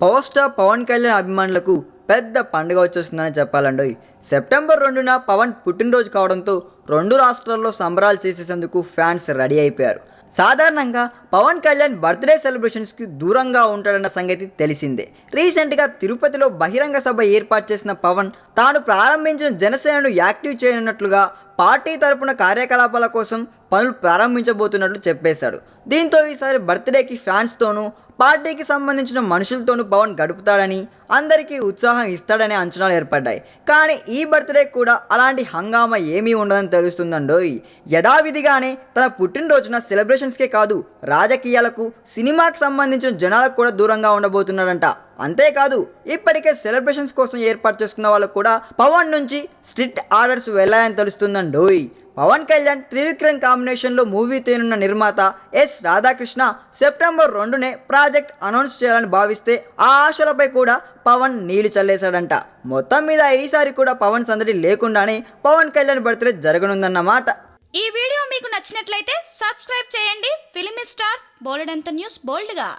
Power star Pawan Kalyan అభిమానులకు పెద్ద పండుగ వచ్చేస్తుందని చెప్పాలండి. సెప్టెంబర్ 2న పవన్ పుట్టినరోజు కావడంతో రెండు రాష్ట్రాల్లో సంబరాలు చేసేందుకు ఫ్యాన్స్ రెడీ అయిపోయారు. సాధారణంగా పవన్ కళ్యాణ్ బర్త్డే సెలబ్రేషన్స్కి దూరంగా ఉంటాడన్న సంగతి తెలిసిందే. రీసెంట్గా తిరుపతిలో బహిరంగ సభ ఏర్పాటు చేసిన పవన్ తాను ప్రారంభించిన జనసేనను యాక్టివ్ చేయనున్నట్లుగా పార్టీ తరపున కార్యకలాపాల కోసం పనులు ప్రారంభించబోతున్నట్లు చెప్పేశాడు. దీంతో ఈసారి బర్త్డేకి ఫ్యాన్స్తోనూ పార్టీకి సంబంధించిన మనుషులతోనూ పవన్ గడుపుతాడని, అందరికీ ఉత్సాహం ఇస్తాడనే అంచనాలు ఏర్పడ్డాయి. కానీ ఈ బర్త్డే కూడా అలాంటి హంగామా ఏమీ ఉండదని తెలుస్తుందండోయ్. యథావిధిగానే తన పుట్టినరోజున సెలబ్రేషన్స్కే కాదు, రాజకీయాలకు, సినిమాకి సంబంధించిన జనాలకు కూడా దూరంగా ఉండబోతున్నాడంట. అంతేకాదు, ఇప్పటికే సెలబ్రేషన్స్ కోసం ఏర్పాటు చేసుకున్న వాళ్ళకు కూడా పవన్ నుంచి స్ట్రిక్ట్ ఆర్డర్స్ వెళ్ళాయని తెలుస్తుందండోయ్. పవన్ కళ్యాణ్ త్రివిక్రమ్ కాంబినేషన్లో మూవీ తీనున్న నిర్మాత ఎస్ రాధాకృష్ణ సెప్టెంబర్ 2నే ప్రాజెక్ట్ అనౌన్స్ చేయాలని భావిస్తే ఆ ఆశలపై కూడా పవన్ నీళ్లు చల్లేశాడంట. మొత్తం మీద ఈసారి కూడా పవన్ సందడి లేకుండానే పవన్ కళ్యాణ్ బర్త్డే జరగనుందన్నమాట. ఈ వీడియో మీకు నచ్చినట్లయితే సబ్స్క్రైబ్ చేయండి. ఫిలిమి స్టార్స్ బోలెడంత న్యూస్ బోల్డ్గా.